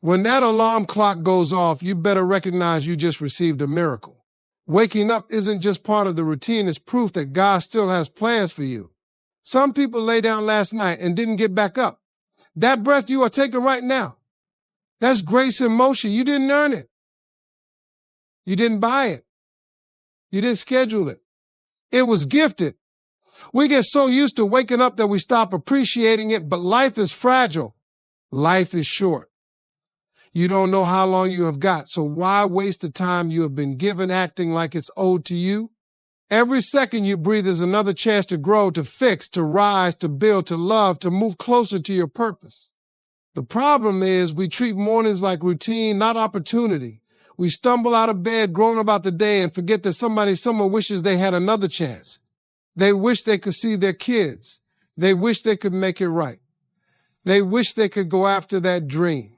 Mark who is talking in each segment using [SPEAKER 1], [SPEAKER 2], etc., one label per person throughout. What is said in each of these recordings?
[SPEAKER 1] When that alarm clock goes off, you better recognize you just received a miracle. Waking up isn't just part of the routine, it's proof that God still has plans for you. Some people lay down last night and didn't get back up. That breath you are taking right now, that's grace in motion. You didn't earn it. You didn't buy it. You didn't schedule it. It was gifted. We get so used to waking up that we stop appreciating it, but life is fragile. Life is short. You don't know how long you have got, so why waste the time you have been given acting like it's owed to you? Every second you breathe is another chance to grow, to fix, to rise, to build, to love, to move closer to your purpose. The problem is we treat mornings like routine, not opportunity. We stumble out of bed, groan about the day, and forget that someone wishes they had another chance. They wish they could see their kids. They wish they could make it right. They wish they could go after that dream.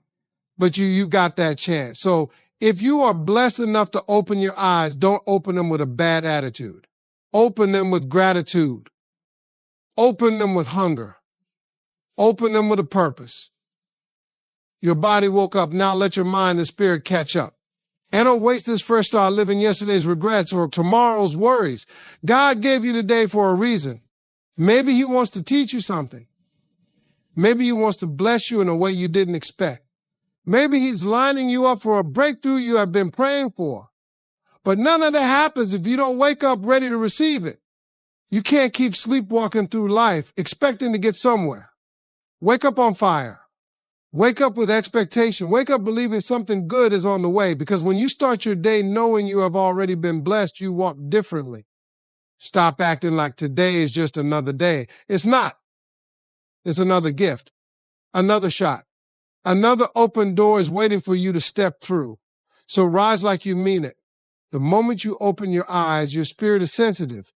[SPEAKER 1] But you got that chance. So if you are blessed enough to open your eyes, don't open them with a bad attitude. Open them with gratitude. Open them with hunger. Open them with a purpose. Your body woke up. Now let your mind and spirit catch up. And don't waste this fresh start living yesterday's regrets or tomorrow's worries. God gave you today for a reason. Maybe he wants to teach you something. Maybe he wants to bless you in a way you didn't expect. Maybe he's lining you up for a breakthrough you have been praying for. But none of that happens if you don't wake up ready to receive it. You can't keep sleepwalking through life expecting to get somewhere. Wake up on fire. Wake up with expectation. Wake up believing something good is on the way, because when you start your day knowing you have already been blessed, you walk differently. Stop acting like today is just another day. It's not. It's another gift, another shot. Another open door is waiting for you to step through. So rise like you mean it. The moment you open your eyes, your spirit is sensitive.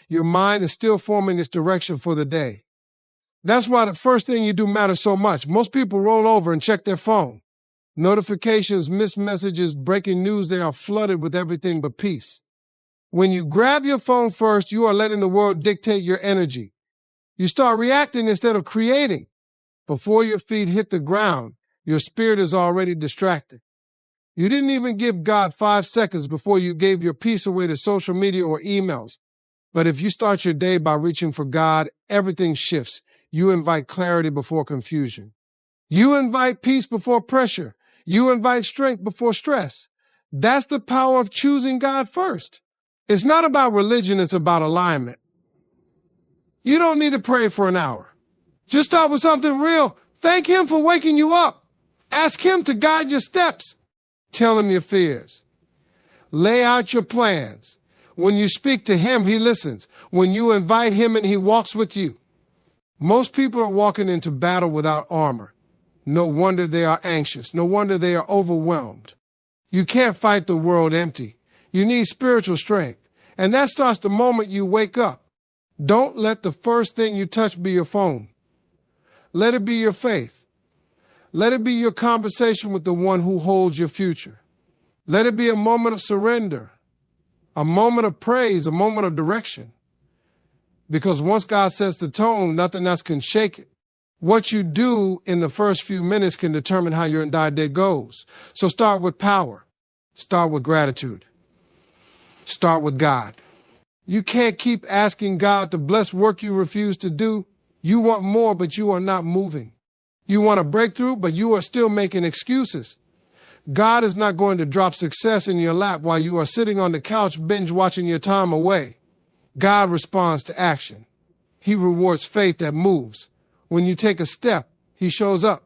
[SPEAKER 1] Your mind is still forming its direction for the day. That's why the first thing you do matters so much. Most people roll over and check their phone. Notifications, missed messages, breaking news, they are flooded with everything but peace. When you grab your phone first, you are letting the world dictate your energy. You start reacting instead of creating. Before your feet hit the ground, your spirit is already distracted. You didn't even give God 5 seconds before you gave your peace away to social media or emails. But if you start your day by reaching for God, everything shifts. You invite clarity before confusion. You invite peace before pressure. You invite strength before stress. That's the power of choosing God first. It's not about religion, it's about alignment. You don't need to pray for an hour. Just start with something real. Thank him for waking you up. Ask him to guide your steps. Tell him your fears. Lay out your plans. When you speak to him, he listens. When you invite him and he walks with you. Most people are walking into battle without armor. No wonder they are anxious. No wonder they are overwhelmed. You can't fight the world empty. You need spiritual strength. And that starts the moment you wake up. Don't let the first thing you touch be your phone. Let it be your faith. Let it be your conversation with the one who holds your future. Let it be a moment of surrender, a moment of praise, a moment of direction. Because once God sets the tone, nothing else can shake it. What you do in the first few minutes can determine how your entire day goes. So start with power. Start with gratitude. Start with God. You can't keep asking God to bless work you refuse to do. You want more, but you are not moving. You want a breakthrough, but you are still making excuses. God is not going to drop success in your lap while you are sitting on the couch binge watching your time away. God responds to action. He rewards faith that moves. When you take a step, he shows up.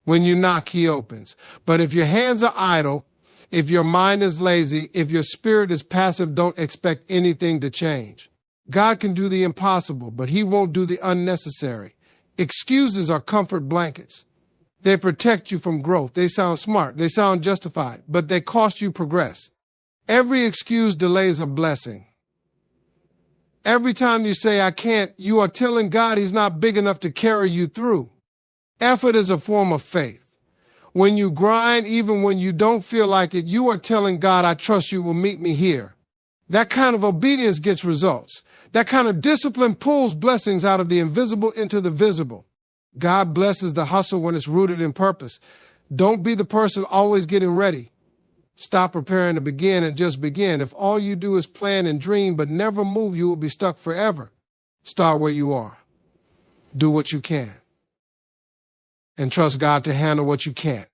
[SPEAKER 1] When you knock, he opens. But if your hands are idle, if your mind is lazy, if your spirit is passive, don't expect anything to change. God can do the impossible, but he won't do the unnecessary. Excuses are comfort blankets. They protect you from growth. They sound smart. They sound justified, but they cost you progress. Every excuse delays a blessing. Every time you say, I can't, you are telling God he's not big enough to carry you through. Effort is a form of faith. When you grind, even when you don't feel like it, you are telling God, I trust you will meet me here. That kind of obedience gets results. That kind of discipline pulls blessings out of the invisible into the visible. God blesses the hustle when it's rooted in purpose. Don't be the person always getting ready. Stop preparing to begin and just begin. If all you do is plan and dream but never move, you will be stuck forever. Start where you are. Do what you can. And trust God to handle what you can't.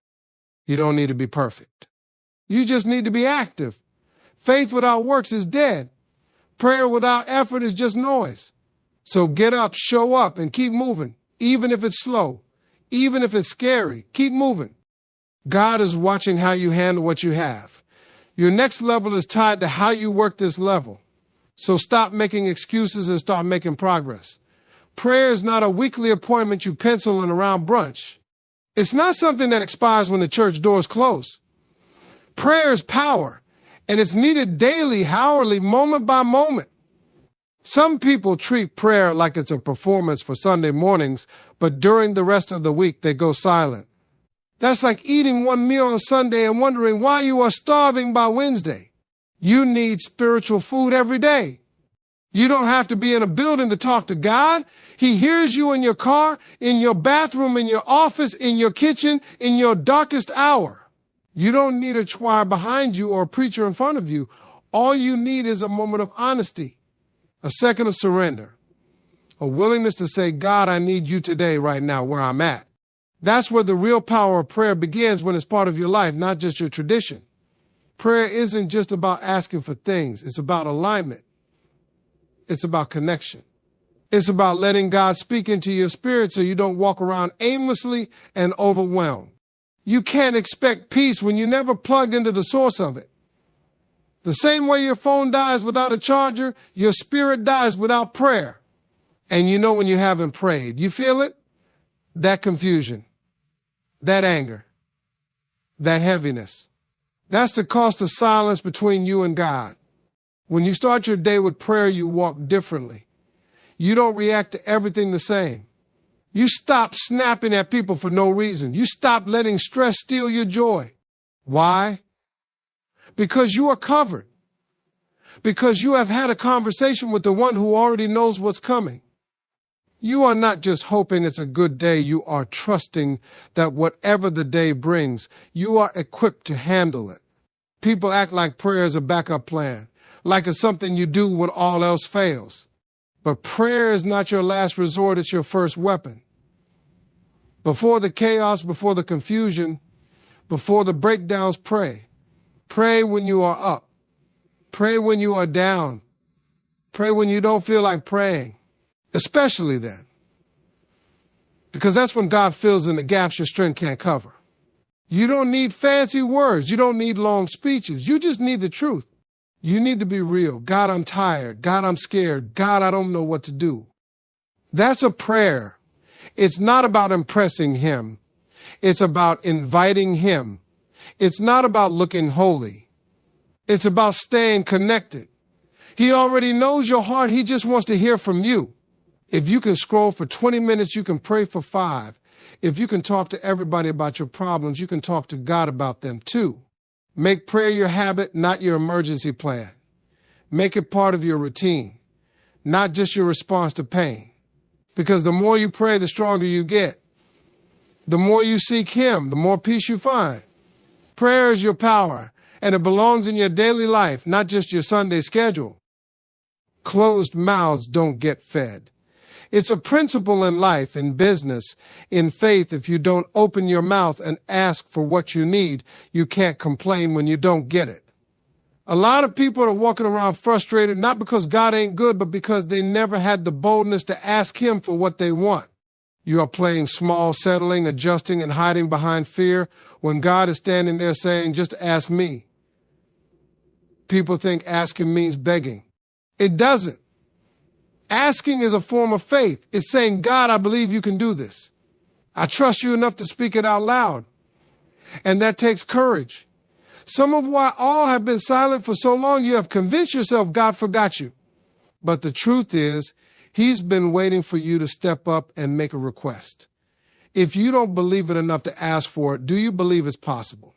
[SPEAKER 1] You don't need to be perfect. You just need to be active. Faith without works is dead. Prayer without effort is just noise. So get up, show up, and keep moving. Even if it's slow, even if it's scary, keep moving. God is watching how you handle what you have. Your next level is tied to how you work this level. So stop making excuses and start making progress. Prayer is not a weekly appointment you pencil in around brunch. It's not something that expires when the church doors close. Prayer is power, and it's needed daily, hourly, moment by moment. Some people treat prayer like it's a performance for Sunday mornings, but during the rest of the week, they go silent. That's like eating one meal on Sunday and wondering why you are starving by Wednesday. You need spiritual food every day. You don't have to be in a building to talk to God. He hears you in your car, in your bathroom, in your office, in your kitchen, in your darkest hour. You don't need a choir behind you or a preacher in front of you. All you need is a moment of honesty, a second of surrender, a willingness to say, God, I need you today, right now, where I'm at. That's where the real power of prayer begins, when it's part of your life, not just your tradition. Prayer isn't just about asking for things. It's about alignment. It's about connection. It's about letting God speak into your spirit so you don't walk around aimlessly and overwhelmed. You can't expect peace when you never plugged into the source of it. The same way your phone dies without a charger, your spirit dies without prayer. And you know when you haven't prayed. You feel it? That confusion, that anger, that heaviness. That's the cost of silence between you and God. When you start your day with prayer, you walk differently. You don't react to everything the same. You stop snapping at people for no reason. You stop letting stress steal your joy. Why? Because you are covered. Because you have had a conversation with the one who already knows what's coming. You are not just hoping it's a good day. You are trusting that whatever the day brings, you are equipped to handle it. People act like prayer is a backup plan, like it's something you do when all else fails. But prayer is not your last resort, it's your first weapon. Before the chaos, before the confusion, before the breakdowns, pray. Pray when you are up. Pray when you are down. Pray when you don't feel like praying. Especially then. Because that's when God fills in the gaps your strength can't cover. You don't need fancy words. You don't need long speeches. You just need the truth. You need to be real. God, I'm tired. God, I'm scared. God, I don't know what to do. That's a prayer. It's not about impressing him. It's about inviting him. It's not about looking holy. It's about staying connected. He already knows your heart. He just wants to hear from you. If you can scroll for 20 minutes, you can pray for 5. If you can talk to everybody about your problems, you can talk to God about them too. Make prayer your habit, not your emergency plan. Make it part of your routine, not just your response to pain. Because the more you pray, the stronger you get. The more you seek him, the more peace you find. Prayer is your power, and it belongs in your daily life, not just your Sunday schedule. Closed mouths don't get fed. It's a principle in life, in business, in faith. If you don't open your mouth and ask for what you need, you can't complain when you don't get it. A lot of people are walking around frustrated, not because God ain't good, but because they never had the boldness to ask him for what they want. You are playing small, settling, adjusting, and hiding behind fear when God is standing there saying, just ask me. People think asking means begging. It doesn't. Asking is a form of faith. It's saying, God, I believe you can do this. I trust you enough to speak it out loud. And that takes courage. Some of why all have been silent for so long, you have convinced yourself God forgot you. But the truth is, he's been waiting for you to step up and make a request. If you don't believe it enough to ask for it, do you believe it's possible?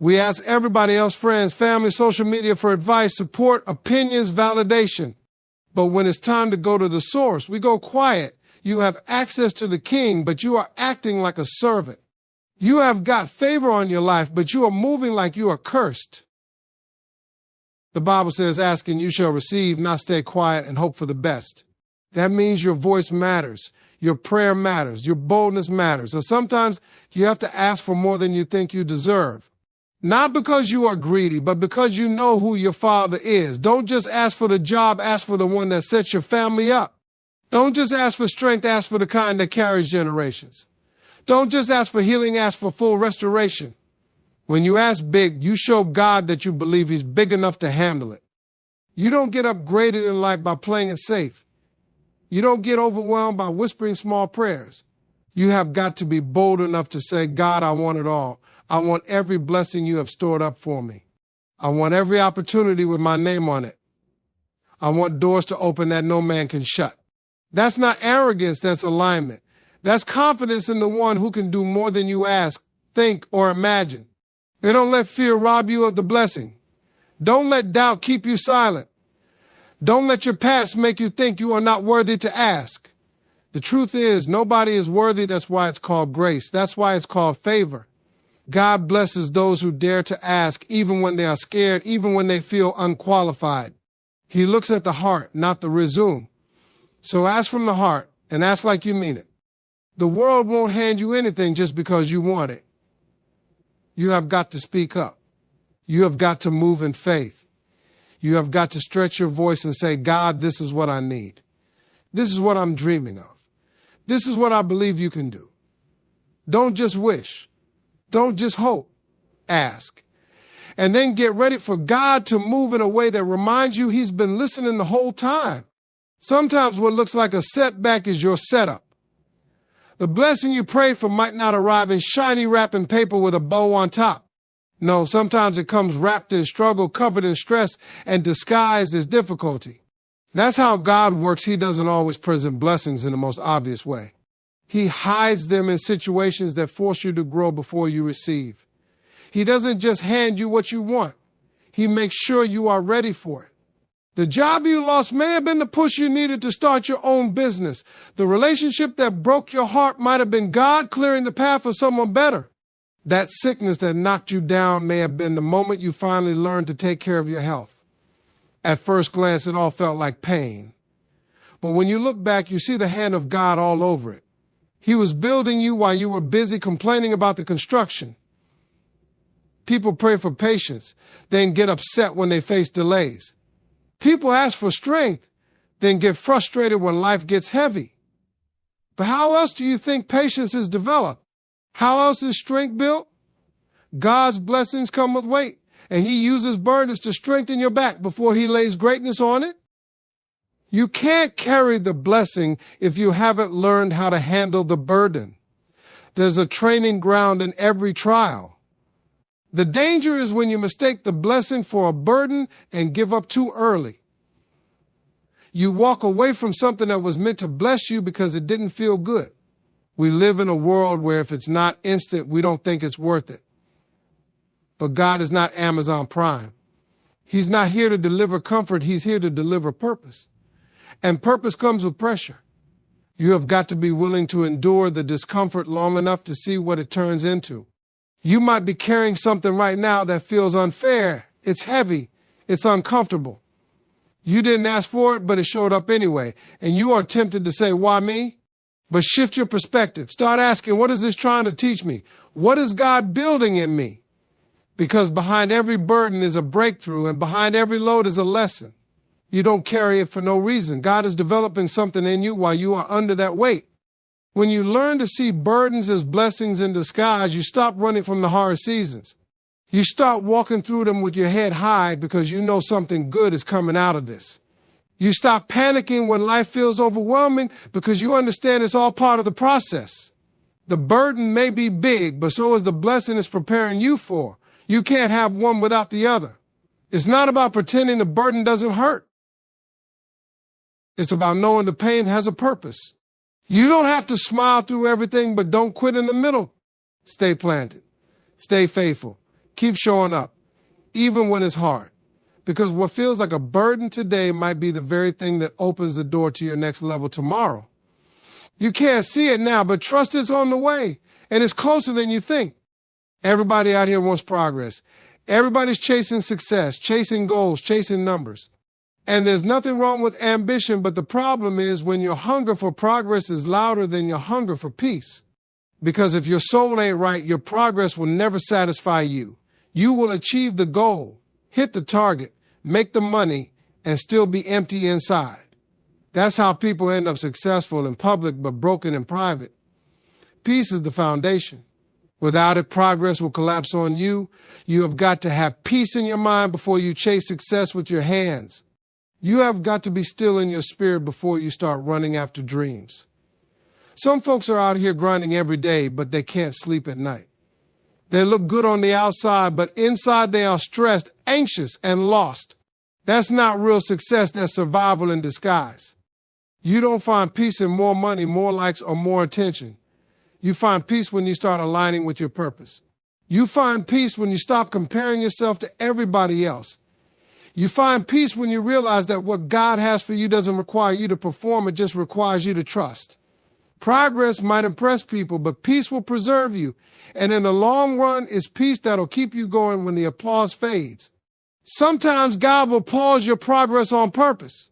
[SPEAKER 1] We ask everybody else, friends, family, social media for advice, support, opinions, validation. But when it's time to go to the source, we go quiet. You have access to the king, but you are acting like a servant. You have got favor on your life, but you are moving like you are cursed. The Bible says, ask and you shall receive, not stay quiet and hope for the best. That means your voice matters. Your prayer matters. Your boldness matters. So sometimes you have to ask for more than you think you deserve. Not because you are greedy, but because you know who your Father is. Don't just ask for the job, ask for the one that sets your family up. Don't just ask for strength, ask for the kind that carries generations. Don't just ask for healing, ask for full restoration. When you ask big, you show God that you believe He's big enough to handle it. You don't get upgraded in life by playing it safe. You don't get overwhelmed by whispering small prayers. You have got to be bold enough to say, God, I want it all. I want every blessing you have stored up for me. I want every opportunity with my name on it. I want doors to open that no man can shut. That's not arrogance, that's alignment. That's confidence in the one who can do more than you ask, think, or imagine. They don't let fear rob you of the blessing. Don't let doubt keep you silent. Don't let your past make you think you are not worthy to ask. The truth is, nobody is worthy. That's why it's called grace. That's why it's called favor. God blesses those who dare to ask, even when they are scared, even when they feel unqualified. He looks at the heart, not the resume. So ask from the heart and ask like you mean it. The world won't hand you anything just because you want it. You have got to speak up. You have got to move in faith. You have got to stretch your voice and say, God, this is what I need. This is what I'm dreaming of. This is what I believe you can do. Don't just wish. Don't just hope. Ask. And then get ready for God to move in a way that reminds you He's been listening the whole time. Sometimes what looks like a setback is your setup. The blessing you prayed for might not arrive in shiny wrapping paper with a bow on top. No, sometimes it comes wrapped in struggle, covered in stress, and disguised as difficulty. That's how God works. He doesn't always present blessings in the most obvious way. He hides them in situations that force you to grow before you receive. He doesn't just hand you what you want. He makes sure you are ready for it. The job you lost may have been the push you needed to start your own business. The relationship that broke your heart might have been God clearing the path for someone better. That sickness that knocked you down may have been the moment you finally learned to take care of your health. At first glance, it all felt like pain. But when you look back, you see the hand of God all over it. He was building you while you were busy complaining about the construction. People pray for patience, then get upset when they face delays. People ask for strength, then get frustrated when life gets heavy. But how else do you think patience is developed? How else is strength built? God's blessings come with weight, and He uses burdens to strengthen your back before He lays greatness on it. You can't carry the blessing if you haven't learned how to handle the burden. There's a training ground in every trial. The danger is when you mistake the blessing for a burden and give up too early. You walk away from something that was meant to bless you because it didn't feel good. We live in a world where if it's not instant, we don't think it's worth it. But God is not Amazon Prime. He's not here to deliver comfort. He's here to deliver purpose. And purpose comes with pressure. You have got to be willing to endure the discomfort long enough to see what it turns into. You might be carrying something right now that feels unfair. It's heavy. It's uncomfortable. You didn't ask for it, but it showed up anyway. And you are tempted to say, why me? But shift your perspective. Start asking, what is this trying to teach me? What is God building in me? Because behind every burden is a breakthrough, and behind every load is a lesson. You don't carry it for no reason. God is developing something in you while you are under that weight. When you learn to see burdens as blessings in disguise, you stop running from the hard seasons. You start walking through them with your head high because you know something good is coming out of this. You stop panicking when life feels overwhelming because you understand it's all part of the process. The burden may be big, but so is the blessing it's preparing you for. You can't have one without the other. It's not about pretending the burden doesn't hurt. It's about knowing the pain has a purpose. You don't have to smile through everything, but don't quit in the middle. Stay planted. Stay faithful. Keep showing up, even when it's hard. Because what feels like a burden today might be the very thing that opens the door to your next level tomorrow. You can't see it now, but trust it's on the way, and it's closer than you think. Everybody out here wants progress. Everybody's chasing success, chasing goals, chasing numbers. And there's nothing wrong with ambition, but the problem is when your hunger for progress is louder than your hunger for peace. Because if your soul ain't right, your progress will never satisfy you. You will achieve the goal, hit the target, make the money, and still be empty inside. That's how people end up successful in public but broken in private. Peace is the foundation. Without it, progress will collapse on you. You have got to have peace in your mind before you chase success with your hands. You have got to be still in your spirit before you start running after dreams. Some folks are out here grinding every day, but they can't sleep at night. They look good on the outside, but inside they are stressed, anxious, and lost. That's not real success, that's survival in disguise. You don't find peace in more money, more likes, or more attention. You find peace when you start aligning with your purpose. You find peace when you stop comparing yourself to everybody else. You find peace when you realize that what God has for you doesn't require you to perform, it just requires you to trust. Progress might impress people, but peace will preserve you. And in the long run, it's peace that'll keep you going when the applause fades. Sometimes God will pause your progress on purpose,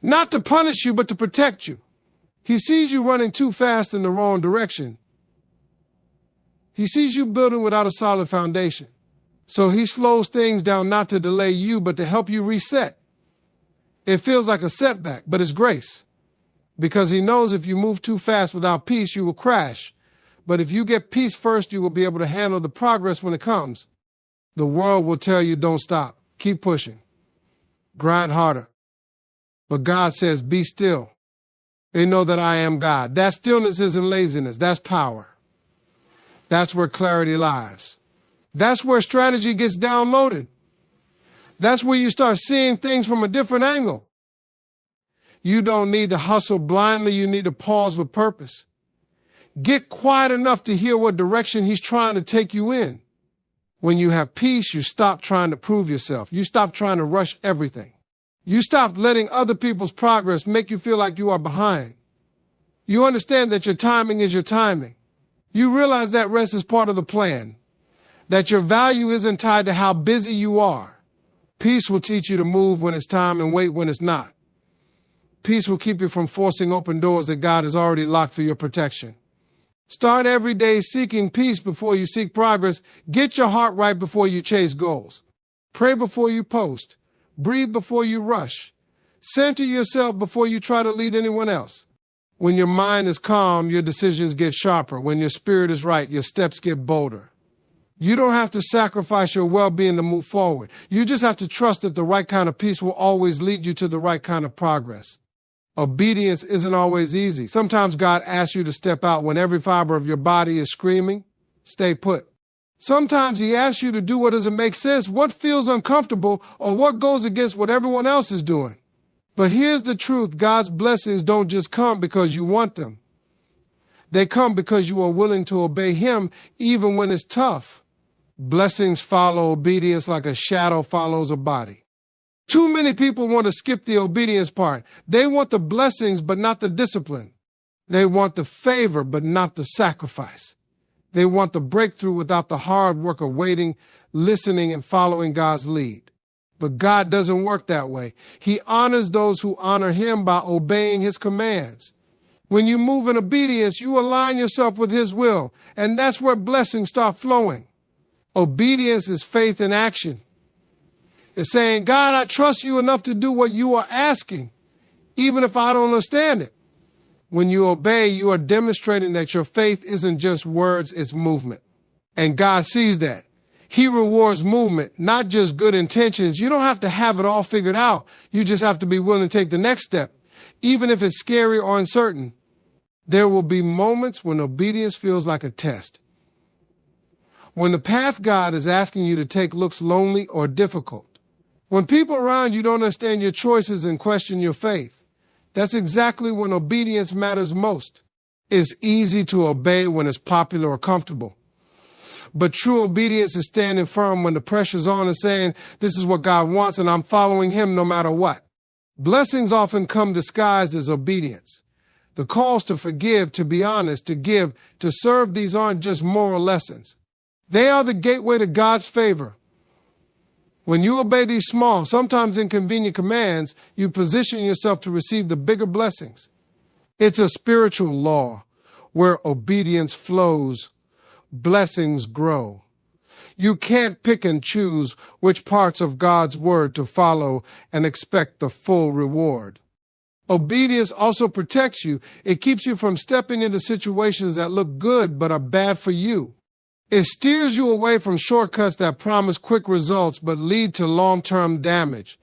[SPEAKER 1] not to punish you, but to protect you. He sees you running too fast in the wrong direction. He sees you building without a solid foundation. So he slows things down not to delay you, but to help you reset. It feels like a setback, but it's grace. Because he knows if you move too fast without peace, you will crash. But if you get peace first, you will be able to handle the progress when it comes. The world will tell you don't stop. Keep pushing. Grind harder. But God says, be still. They know that I am God. That stillness isn't laziness. That's power. That's where clarity lies. That's where strategy gets downloaded. That's where you start seeing things from a different angle. You don't need to hustle blindly. You need to pause with purpose. Get quiet enough to hear what direction he's trying to take you in. When you have peace, you stop trying to prove yourself. You stop trying to rush everything. You stop letting other people's progress make you feel like you are behind. You understand that your timing is your timing. You realize that rest is part of the plan, that your value isn't tied to how busy you are. Peace will teach you to move when it's time and wait when it's not. Peace will keep you from forcing open doors that God has already locked for your protection. Start every day seeking peace before you seek progress. Get your heart right before you chase goals. Pray before you post. Breathe before you rush. Center yourself before you try to lead anyone else. When your mind is calm, your decisions get sharper. When your spirit is right, your steps get bolder. You don't have to sacrifice your well-being to move forward. You just have to trust that the right kind of peace will always lead you to the right kind of progress. Obedience isn't always easy. Sometimes God asks you to step out when every fiber of your body is screaming, stay put. Sometimes he asks you to do what doesn't make sense, what feels uncomfortable, or what goes against what everyone else is doing. But here's the truth. God's blessings don't just come because you want them. They come because you are willing to obey him even when it's tough. Blessings follow obedience like a shadow follows a body. Too many people want to skip the obedience part. They want the blessings, but not the discipline. They want the favor, but not the sacrifice. They want the breakthrough without the hard work of waiting, listening, and following God's lead. But God doesn't work that way. He honors those who honor him by obeying his commands. When you move in obedience, you align yourself with his will, and that's where blessings start flowing. Obedience is faith in action. It's saying, God, I trust you enough to do what you are asking, even if I don't understand it. When you obey, you are demonstrating that your faith isn't just words, it's movement. And God sees that. He rewards movement, not just good intentions. You don't have to have it all figured out. You just have to be willing to take the next step, even if it's scary or uncertain. There will be moments when obedience feels like a test. When the path God is asking you to take looks lonely or difficult. When people around you don't understand your choices and question your faith. That's exactly when obedience matters most. It's easy to obey when it's popular or comfortable. But true obedience is standing firm when the pressure's on and saying, this is what God wants and I'm following him no matter what. Blessings often come disguised as obedience. The calls to forgive, to be honest, to give, to serve, these aren't just moral lessons. They are the gateway to God's favor. When you obey these small, sometimes inconvenient commands, you position yourself to receive the bigger blessings. It's a spiritual law where obedience flows, blessings grow. You can't pick and choose which parts of God's word to follow and expect the full reward. Obedience also protects you. It keeps you from stepping into situations that look good but are bad for you. It steers you away from shortcuts that promise quick results but lead to long-term damage.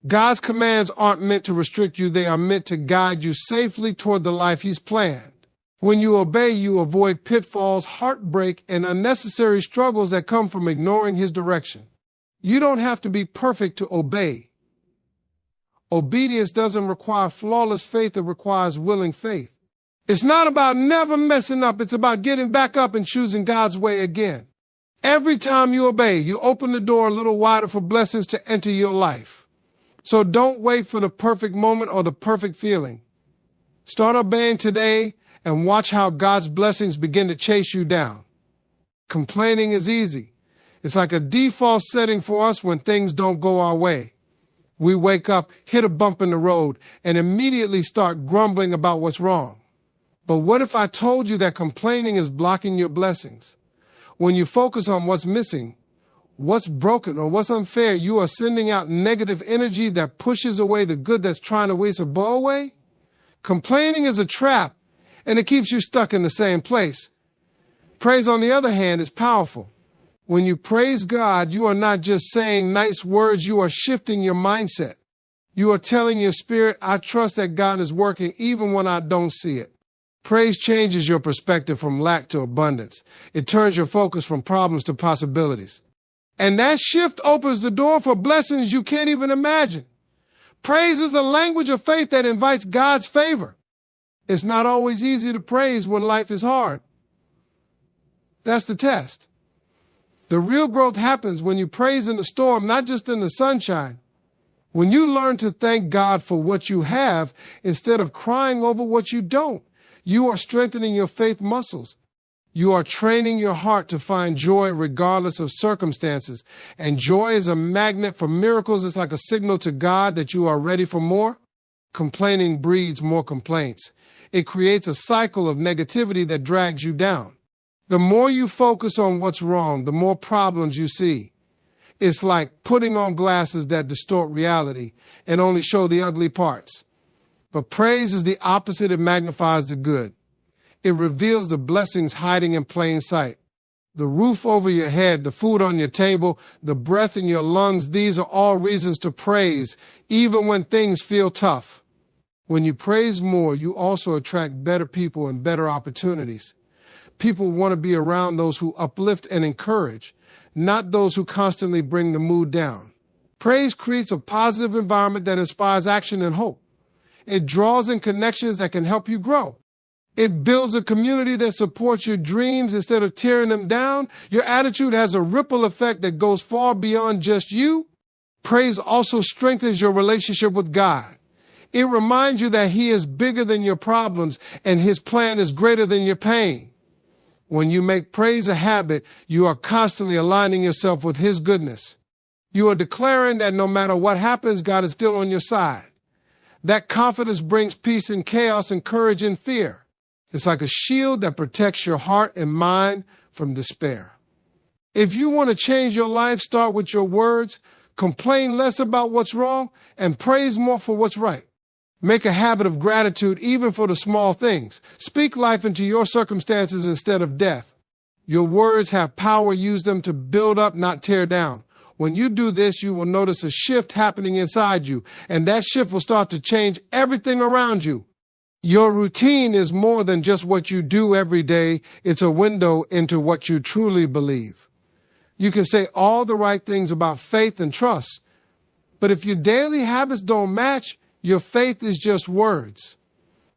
[SPEAKER 1] God's commands aren't meant to restrict you. They are meant to guide you safely toward the life He's planned. When you obey, you avoid pitfalls, heartbreak, and unnecessary struggles that come from ignoring His direction. You don't have to be perfect to obey. Obedience doesn't require flawless faith. It requires willing faith. It's not about never messing up. It's about getting back up and choosing God's way again. Every time you obey, you open the door a little wider for blessings to enter your life. So don't wait for the perfect moment or the perfect feeling. Start obeying today and watch how God's blessings begin to chase you down. Complaining is easy. It's like a default setting for us when things don't go our way. We wake up, hit a bump in the road, and immediately start grumbling about what's wrong. But what if I told you that complaining is blocking your blessings? When you focus on what's missing, what's broken, or what's unfair, you are sending out negative energy that pushes away the good that's trying to whisk a blow away. Complaining is a trap, and it keeps you stuck in the same place. Praise, on the other hand, is powerful. When you praise God, you are not just saying nice words, you are shifting your mindset. You are telling your spirit, I trust that God is working even when I don't see it. Praise changes your perspective from lack to abundance. It turns your focus from problems to possibilities. And that shift opens the door for blessings you can't even imagine. Praise is the language of faith that invites God's favor. It's not always easy to praise when life is hard. That's the test. The real growth happens when you praise in the storm, not just in the sunshine. When you learn to thank God for what you have instead of crying over what you don't, you are strengthening your faith muscles. You are training your heart to find joy regardless of circumstances. And joy is a magnet for miracles. It's like a signal to God that you are ready for more. Complaining breeds more complaints. It creates a cycle of negativity that drags you down. The more you focus on what's wrong, the more problems you see. It's like putting on glasses that distort reality and only show the ugly parts. But praise is the opposite. It magnifies the good. It reveals the blessings hiding in plain sight. The roof over your head, the food on your table, the breath in your lungs, these are all reasons to praise, even when things feel tough. When you praise more, you also attract better people and better opportunities. People want to be around those who uplift and encourage, not those who constantly bring the mood down. Praise creates a positive environment that inspires action and hope. It draws in connections that can help you grow. It builds a community that supports your dreams instead of tearing them down. Your attitude has a ripple effect that goes far beyond just you. Praise also strengthens your relationship with God. It reminds you that He is bigger than your problems and His plan is greater than your pain. When you make praise a habit, you are constantly aligning yourself with His goodness. You are declaring that no matter what happens, God is still on your side. That confidence brings peace in chaos and courage in fear. It's like a shield that protects your heart and mind from despair. If you want to change your life, start with your words, complain less about what's wrong, and praise more for what's right. Make a habit of gratitude even for the small things. Speak life into your circumstances instead of death. Your words have power. Use them to build up, not tear down. When you do this, you will notice a shift happening inside you, and that shift will start to change everything around you. Your routine is more than just what you do every day. It's a window into what you truly believe. You can say all the right things about faith and trust, but if your daily habits don't match, your faith is just words.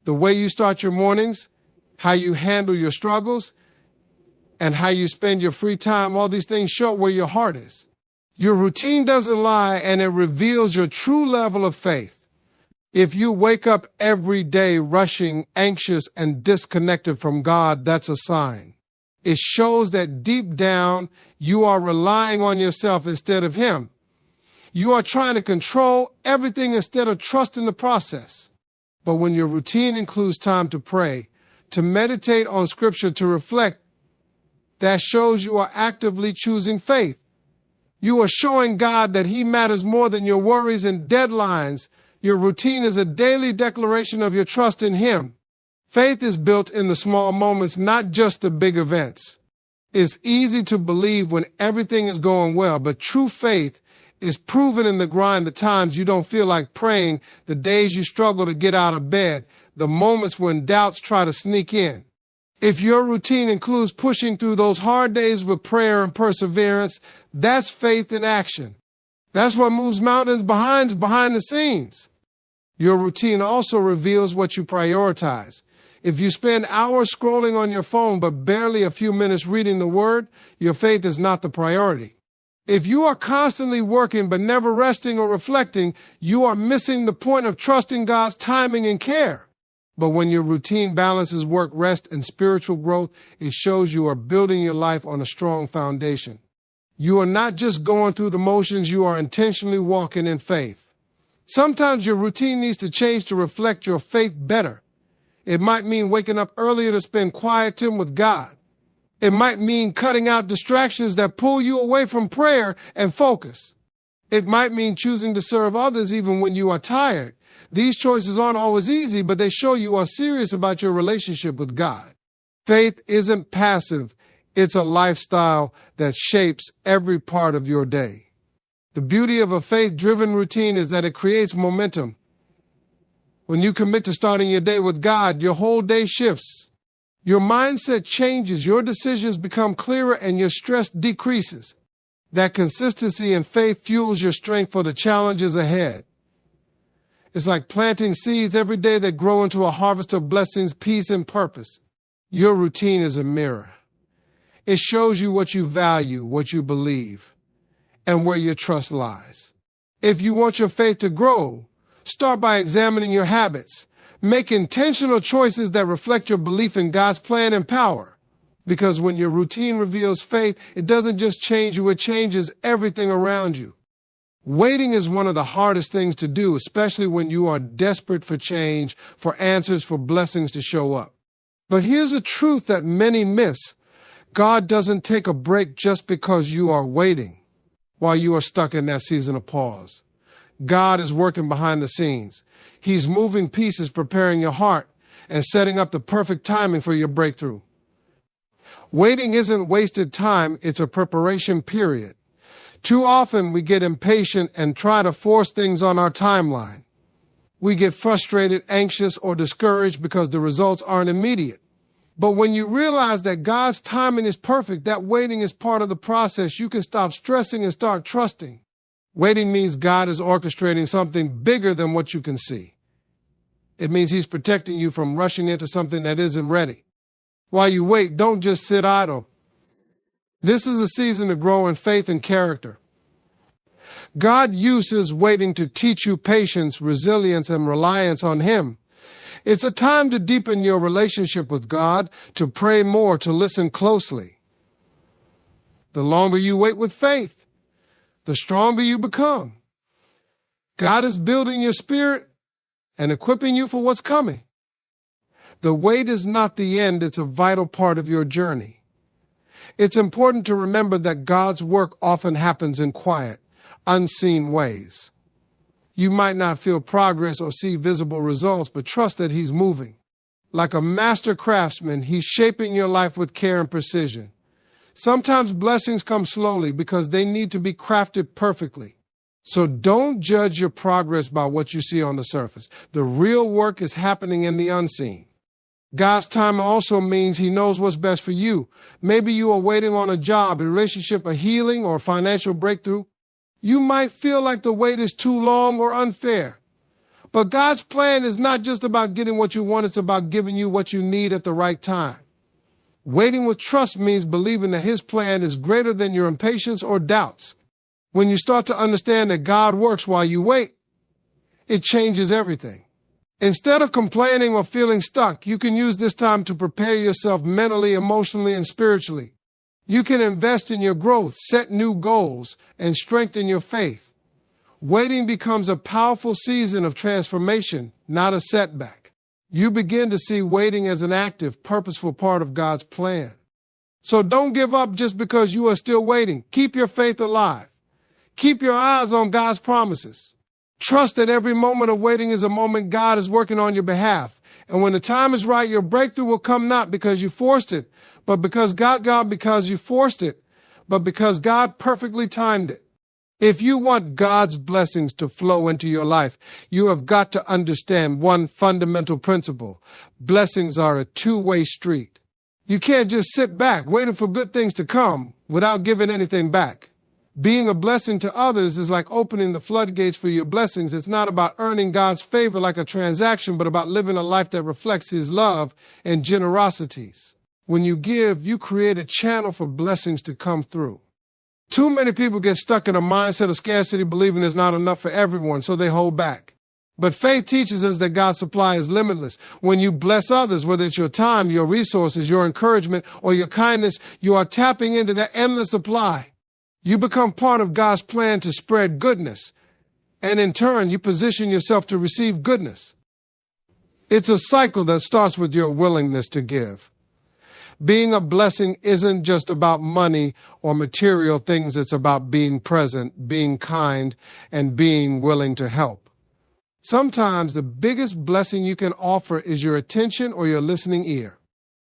[SPEAKER 1] The way you start your mornings, how you handle your struggles, and how you spend your free time, all these things show where your heart is. Your routine doesn't lie, and it reveals your true level of faith. If you wake up every day rushing, anxious, and disconnected from God, that's a sign. It shows that deep down, you are relying on yourself instead of Him. You are trying to control everything instead of trusting the process. But when your routine includes time to pray, to meditate on Scripture, to reflect, that shows you are actively choosing faith. You are showing God that He matters more than your worries and deadlines. Your routine is a daily declaration of your trust in Him. Faith is built in the small moments, not just the big events. It's easy to believe when everything is going well, but true faith is proven in the grind, the times you don't feel like praying, the days you struggle to get out of bed, the moments when doubts try to sneak in. If your routine includes pushing through those hard days with prayer and perseverance, that's faith in action. That's what moves mountains behind the scenes. Your routine also reveals what you prioritize. If you spend hours scrolling on your phone but barely a few minutes reading the Word, your faith is not the priority. If you are constantly working but never resting or reflecting, you are missing the point of trusting God's timing and care. But when your routine balances work, rest, and spiritual growth, it shows you are building your life on a strong foundation. You are not just going through the motions, you are intentionally walking in faith. Sometimes your routine needs to change to reflect your faith better. It might mean waking up earlier to spend quiet time with God. It might mean cutting out distractions that pull you away from prayer and focus. It might mean choosing to serve others even when you are tired. These choices aren't always easy, but they show you are serious about your relationship with God. Faith isn't passive. It's a lifestyle that shapes every part of your day. The beauty of a faith-driven routine is that it creates momentum. When you commit to starting your day with God, your whole day shifts. Your mindset changes, your decisions become clearer, and your stress decreases. That consistency and faith fuels your strength for the challenges ahead. It's like planting seeds every day that grow into a harvest of blessings, peace, and purpose. Your routine is a mirror. It shows you what you value, what you believe, and where your trust lies. If you want your faith to grow, start by examining your habits. Make intentional choices that reflect your belief in God's plan and power. Because when your routine reveals faith, it doesn't just change you, it changes everything around you. Waiting is one of the hardest things to do, especially when you are desperate for change, for answers, for blessings to show up. But here's a truth that many miss. God doesn't take a break just because you are waiting while you are stuck in that season of pause. God is working behind the scenes. He's moving pieces, preparing your heart, and setting up the perfect timing for your breakthrough. Waiting isn't wasted time, it's a preparation period. Too often we get impatient and try to force things on our timeline. We get frustrated, anxious, or discouraged because the results aren't immediate. But when you realize that God's timing is perfect, that waiting is part of the process, you can stop stressing and start trusting. Waiting means God is orchestrating something bigger than what you can see. It means He's protecting you from rushing into something that isn't ready. While you wait, don't just sit idle. This is a season to grow in faith and character. God uses waiting to teach you patience, resilience, and reliance on Him. It's a time to deepen your relationship with God, to pray more, to listen closely. The longer you wait with faith, the stronger you become. God is building your spirit and equipping you for what's coming. The wait is not the end, it's a vital part of your journey. It's important to remember that God's work often happens in quiet, unseen ways. You might not feel progress or see visible results, but trust that He's moving. Like a master craftsman, He's shaping your life with care and precision. Sometimes blessings come slowly because they need to be crafted perfectly. So don't judge your progress by what you see on the surface. The real work is happening in the unseen. God's time also means He knows what's best for you. Maybe you are waiting on a job, a relationship, a healing, or a financial breakthrough. You might feel like the wait is too long or unfair. But God's plan is not just about getting what you want, it's about giving you what you need at the right time. Waiting with trust means believing that His plan is greater than your impatience or doubts. When you start to understand that God works while you wait, it changes everything. Instead of complaining or feeling stuck, you can use this time to prepare yourself mentally, emotionally, and spiritually. You can invest in your growth, set new goals, and strengthen your faith. Waiting becomes a powerful season of transformation, not a setback. You begin to see waiting as an active, purposeful part of God's plan. So don't give up just because you are still waiting. Keep your faith alive. Keep your eyes on God's promises. Trust that every moment of waiting is a moment God is working on your behalf. And when the time is right, your breakthrough will come not because you forced it, but because because you forced it, but because God perfectly timed it. If you want God's blessings to flow into your life, you have got to understand one fundamental principle. Blessings are a two-way street. You can't just sit back waiting for good things to come without giving anything back. Being a blessing to others is like opening the floodgates for your blessings. It's not about earning God's favor like a transaction, but about living a life that reflects His love and generosities. When you give, you create a channel for blessings to come through. Too many people get stuck in a mindset of scarcity, believing there's not enough for everyone, so they hold back. But faith teaches us that God's supply is limitless. When you bless others, whether it's your time, your resources, your encouragement, or your kindness, you are tapping into that endless supply. You become part of God's plan to spread goodness, and in turn, you position yourself to receive goodness. It's a cycle that starts with your willingness to give. Being a blessing isn't just about money or material things. It's about being present, being kind, and being willing to help. Sometimes the biggest blessing you can offer is your attention or your listening ear.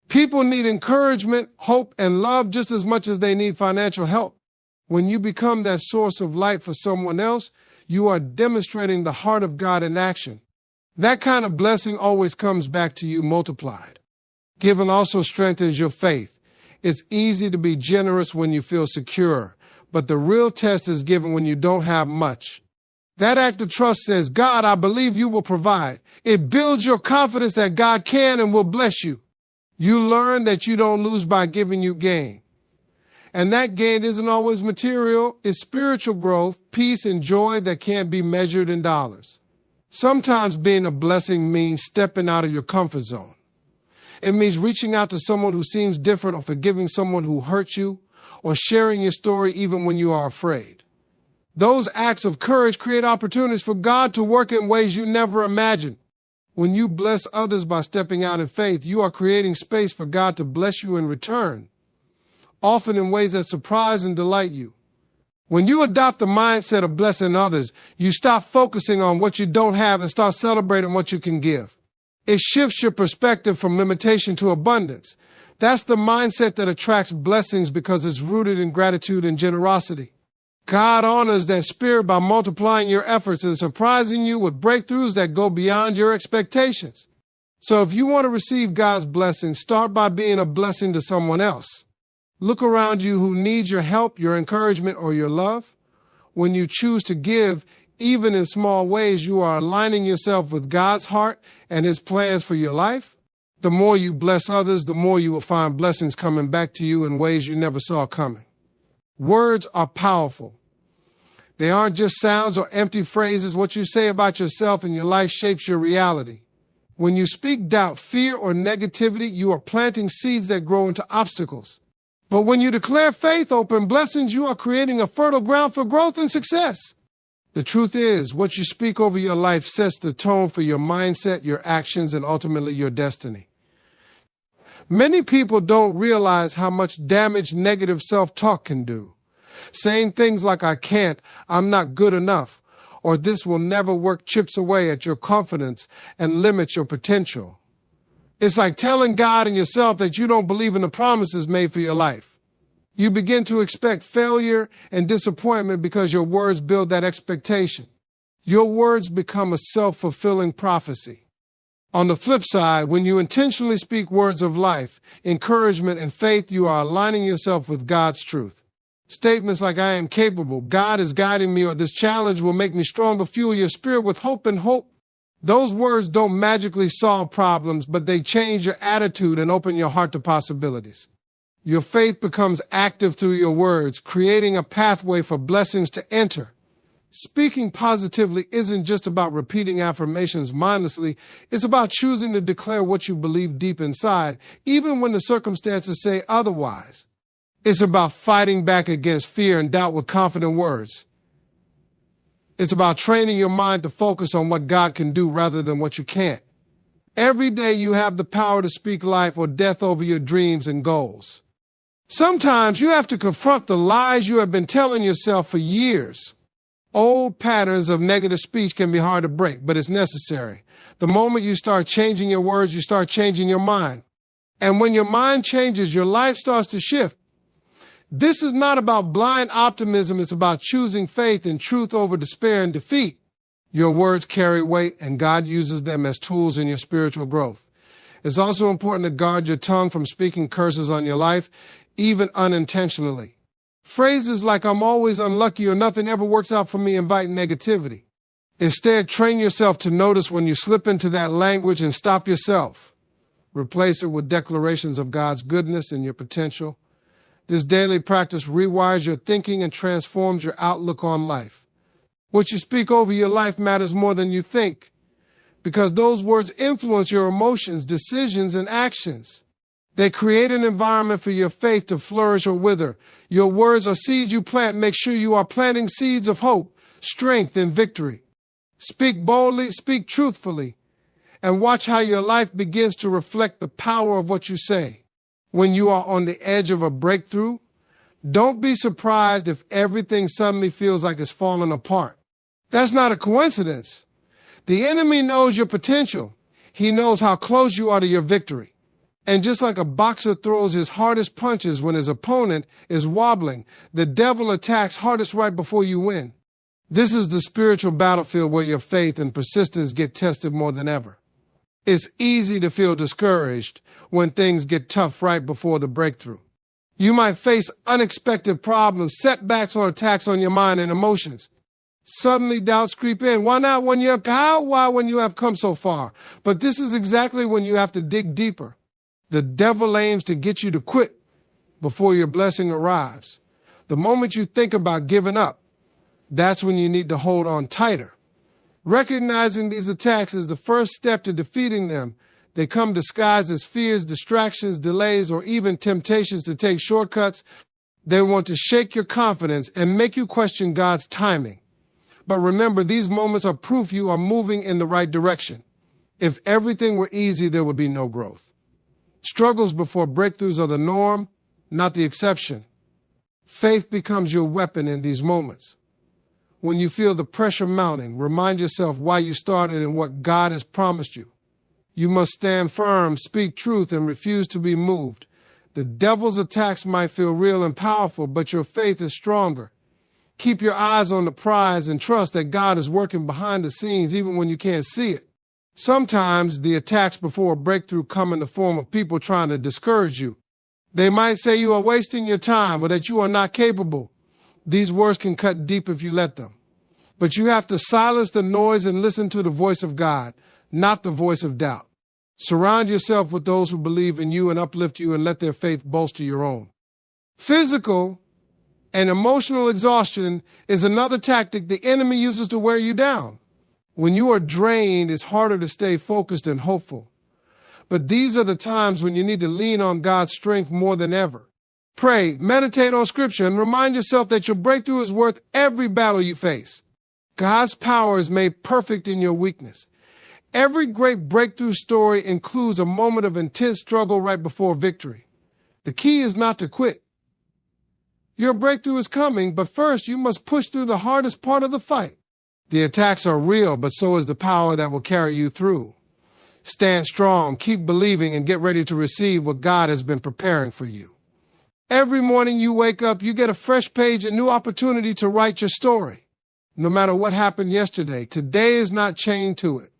[SPEAKER 1] People need encouragement, hope, and love just as much as they need financial help. When you become that source of light for someone else, you are demonstrating the heart of God in action. That kind of blessing always comes back to you multiplied. Giving also strengthens your faith. It's easy to be generous when you feel secure, but the real test is given when you don't have much. That act of trust says, God, I believe you will provide. It builds your confidence that God can and will bless you. You learn that you don't lose by giving, you gain. And that gain isn't always material. It's spiritual growth, peace, and joy that can't be measured in dollars. Sometimes being a blessing means stepping out of your comfort zone. It means reaching out to someone who seems different, or forgiving someone who hurt you, or sharing your story even when you are afraid. Those acts of courage create opportunities for God to work in ways you never imagined. When you bless others by stepping out in faith, you are creating space for God to bless you in return, often in ways that surprise and delight you. When you adopt the mindset of blessing others, you stop focusing on what you don't have and start celebrating what you can give. It shifts your perspective from limitation to abundance. That's the mindset that attracts blessings because it's rooted in gratitude and generosity. God honors that spirit by multiplying your efforts and surprising you with breakthroughs that go beyond your expectations. So if you want to receive God's blessing, start by being a blessing to someone else. Look around you who needs your help, your encouragement, or your love. When you choose to give, even in small ways, you are aligning yourself with God's heart and His plans for your life. The more you bless others, the more you will find blessings coming back to you in ways you never saw coming. Words are powerful. They aren't just sounds or empty phrases. What you say about yourself and your life shapes your reality. When you speak doubt, fear, or negativity, you are planting seeds that grow into obstacles. But when you declare faith, open blessings, you are creating a fertile ground for growth and success. The truth is, what you speak over your life sets the tone for your mindset, your actions, and ultimately your destiny. Many people don't realize how much damage negative self-talk can do. Saying things like, I can't, I'm not good enough, or this will never work chips away at your confidence and limits your potential. It's like telling God and yourself that you don't believe in the promises made for your life. You begin to expect failure and disappointment because your words build that expectation. Your words become a self-fulfilling prophecy. On the flip side, when you intentionally speak words of life, encouragement, and faith, you are aligning yourself with God's truth. Statements like, I am capable, God is guiding me, or this challenge will make me stronger, fuel your spirit with hope and hope. Those words don't magically solve problems, but they change your attitude and open your heart to possibilities. Your faith becomes active through your words, creating a pathway for blessings to enter. Speaking positively isn't just about repeating affirmations mindlessly. It's about choosing to declare what you believe deep inside, even when the circumstances say otherwise. It's about fighting back against fear and doubt with confident words. It's about training your mind to focus on what God can do rather than what you can't. Every day you have the power to speak life or death over your dreams and goals. Sometimes you have to confront the lies you have been telling yourself for years. Old patterns of negative speech can be hard to break, but it's necessary. The moment you start changing your words, you start changing your mind. And when your mind changes, your life starts to shift. This is not about blind optimism. It's about choosing faith and truth over despair and defeat. Your words carry weight, and God uses them as tools in your spiritual growth. It's also important to guard your tongue from speaking curses on your life, even unintentionally. Phrases like "I'm always unlucky" or "nothing ever works out for me" invite negativity. Instead, train yourself to notice when you slip into that language and stop yourself. Replace it with declarations of God's goodness and your potential. This daily practice rewires your thinking and transforms your outlook on life. What you speak over your life matters more than you think, because those words influence your emotions, decisions, and actions. They create an environment for your faith to flourish or wither. Your words are seeds you plant. Make sure you are planting seeds of hope, strength, and victory. Speak boldly, speak truthfully, and watch how your life begins to reflect the power of what you say. When you are on the edge of a breakthrough, don't be surprised if everything suddenly feels like it's falling apart. That's not a coincidence. The enemy knows your potential. He knows how close you are to your victory. And just like a boxer throws his hardest punches when his opponent is wobbling, the devil attacks hardest right before you win. This is the spiritual battlefield where your faith and persistence get tested more than ever. It's easy to feel discouraged when things get tough right before the breakthrough. You might face unexpected problems, setbacks, or attacks on your mind and emotions. Suddenly doubts creep in. Why not when you have come so far? But this is exactly when you have to dig deeper. The devil aims to get you to quit before your blessing arrives. The moment you think about giving up, that's when you need to hold on tighter. Recognizing these attacks is the first step to defeating them. They come disguised as fears, distractions, delays, or even temptations to take shortcuts. They want to shake your confidence and make you question God's timing. But remember, these moments are proof you are moving in the right direction. If everything were easy, there would be no growth. Struggles before breakthroughs are the norm, not the exception. Faith becomes your weapon in these moments. When you feel the pressure mounting, remind yourself why you started and what God has promised you. You must stand firm, speak truth, and refuse to be moved. The devil's attacks might feel real and powerful, but your faith is stronger. Keep your eyes on the prize and trust that God is working behind the scenes even when you can't see it. Sometimes the attacks before a breakthrough come in the form of people trying to discourage you. They might say you are wasting your time or that you are not capable. These words can cut deep if you let them. But you have to silence the noise and listen to the voice of God, not the voice of doubt. Surround yourself with those who believe in you and uplift you, and let their faith bolster your own. Physical and emotional exhaustion is another tactic the enemy uses to wear you down. When you are drained, it's harder to stay focused and hopeful. But these are the times when you need to lean on God's strength more than ever. Pray, meditate on Scripture, and remind yourself that your breakthrough is worth every battle you face. God's power is made perfect in your weakness. Every great breakthrough story includes a moment of intense struggle right before victory. The key is not to quit. Your breakthrough is coming, but first you must push through the hardest part of the fight. The attacks are real, but so is the power that will carry you through. Stand strong, keep believing, and get ready to receive what God has been preparing for you. Every morning you wake up, you get a fresh page, a new opportunity to write your story. No matter what happened yesterday, today is not chained to it.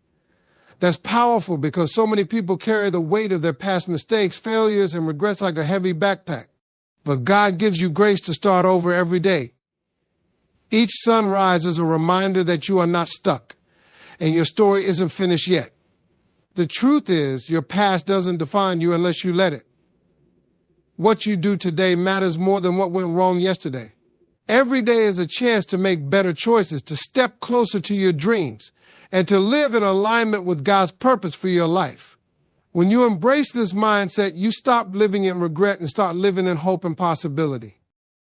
[SPEAKER 1] That's powerful because so many people carry the weight of their past mistakes, failures, and regrets like a heavy backpack. But God gives you grace to start over every day. Each sunrise is a reminder that you are not stuck, and your story isn't finished yet. The truth is, your past doesn't define you unless you let it. What you do today matters more than what went wrong yesterday. Every day is a chance to make better choices, to step closer to your dreams, and to live in alignment with God's purpose for your life. When you embrace this mindset, you stop living in regret and start living in hope and possibility.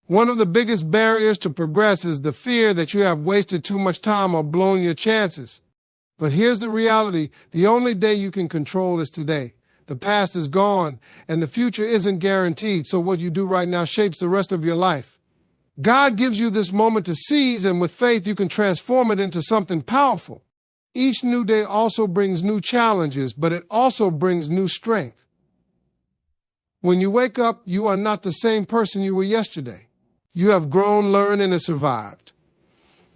[SPEAKER 1] One of the biggest barriers to progress is the fear that you have wasted too much time or blown your chances. But here's the reality. The only day you can control is today. The past is gone, and the future isn't guaranteed, so what you do right now shapes the rest of your life. God gives you this moment to seize, and with faith you can transform it into something powerful. Each new day also brings new challenges, but it also brings new strength. When you wake up, you are not the same person you were yesterday. You have grown, learned, and survived.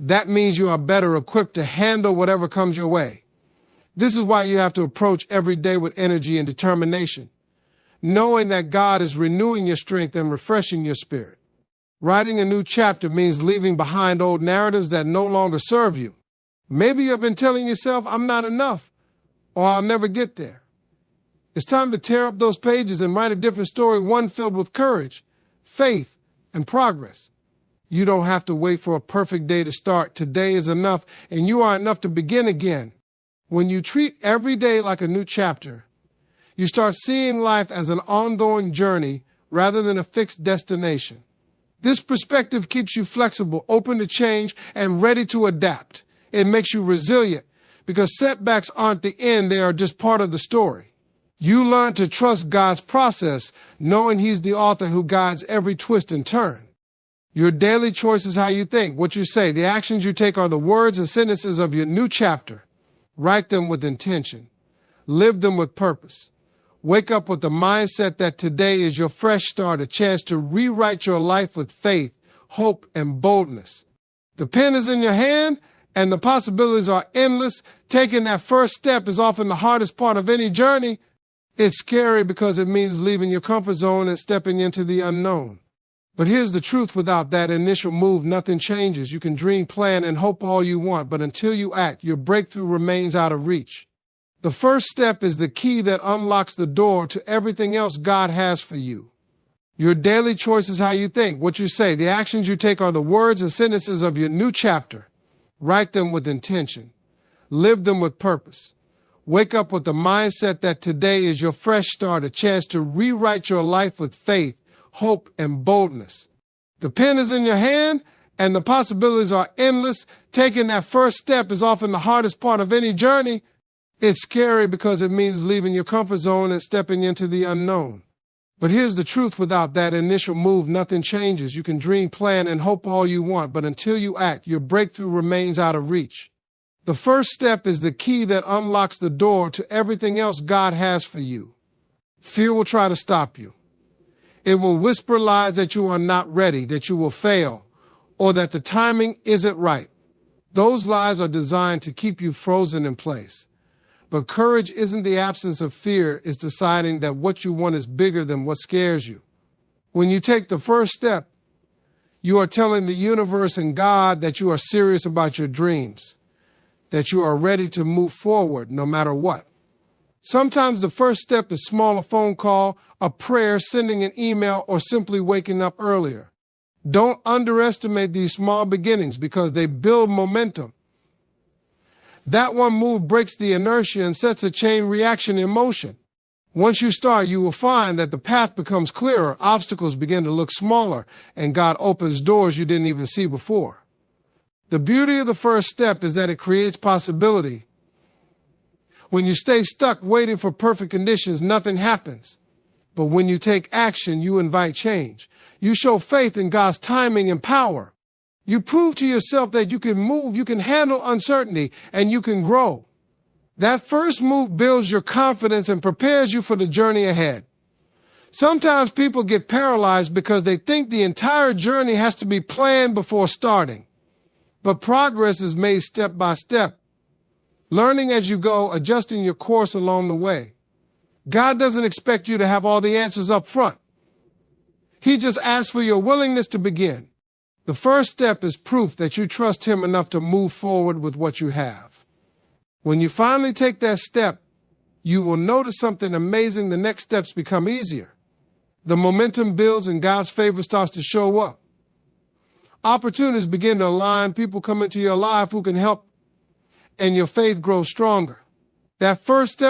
[SPEAKER 1] That means you are better equipped to handle whatever comes your way. This is why you have to approach every day with energy and determination, knowing that God is renewing your strength and refreshing your spirit. Writing a new chapter means leaving behind old narratives that no longer serve you. Maybe you've been telling yourself, I'm not enough, or I'll never get there. It's time to tear up those pages and write a different story, one filled with courage, faith, and progress. You don't have to wait for a perfect day to start. Today is enough, and you are enough to begin again. When you treat every day like a new chapter, you start seeing life as an ongoing journey rather than a fixed destination. This perspective keeps you flexible, open to change, and ready to adapt. It makes you resilient because setbacks aren't the end, they are just part of the story. You learn to trust God's process, knowing He's the author who guides every twist and turn. Your daily choice is how you think, what you say. The actions you take are the words and sentences of your new chapter. Write them with intention. Live them with purpose. Wake up with the mindset that today is your fresh start, a chance to rewrite your life with faith, hope, and boldness. The pen is in your hand, and the possibilities are endless. Taking that first step is often the hardest part of any journey. It's scary because it means leaving your comfort zone and stepping into the unknown. But here's the truth. Without that initial move, nothing changes. You can dream, plan, and hope all you want, but until you act, your breakthrough remains out of reach. The first step is the key that unlocks the door to everything else God has for you. Your daily choice is how you think, what you say. The actions you take are the words and sentences of your new chapter. Write them with intention. Live them with purpose. Wake up with the mindset that today is your fresh start, a chance to rewrite your life with faith, hope, and boldness. The pen is in your hand, and the possibilities are endless. Taking that first step is often the hardest part of any journey. It's scary because it means leaving your comfort zone and stepping into the unknown. But here's the truth. Without that initial move, nothing changes. You can dream, plan, and hope all you want, but until you act, your breakthrough remains out of reach. The first step is the key that unlocks the door to everything else God has for you. Fear will try to stop you. It will whisper lies that you are not ready, that you will fail, or that the timing isn't right. Those lies are designed to keep you frozen in place. But courage isn't the absence of fear, it's deciding that what you want is bigger than what scares you. When you take the first step, you are telling the universe and God that you are serious about your dreams, that you are ready to move forward no matter what. Sometimes the first step is small, a phone call, a prayer, sending an email, or simply waking up earlier. Don't underestimate these small beginnings because they build momentum. That one move breaks the inertia and sets a chain reaction in motion. Once you start, you will find that the path becomes clearer, obstacles begin to look smaller, and God opens doors you didn't even see before. The beauty of the first step is that it creates possibility. When you stay stuck waiting for perfect conditions, nothing happens. But when you take action, you invite change. You show faith in God's timing and power. You prove to yourself that you can move, you can handle uncertainty, and you can grow. That first move builds your confidence and prepares you for the journey ahead. Sometimes people get paralyzed because they think the entire journey has to be planned before starting. But progress is made step by step, learning as you go, adjusting your course along the way. God doesn't expect you to have all the answers up front. He just asks for your willingness to begin. The first step is proof that you trust Him enough to move forward with what you have. When you finally take that step, you will notice something amazing. The next steps become easier. The momentum builds and God's favor starts to show up. Opportunities begin to align. People come into your life who can help, and your faith grows stronger. That first step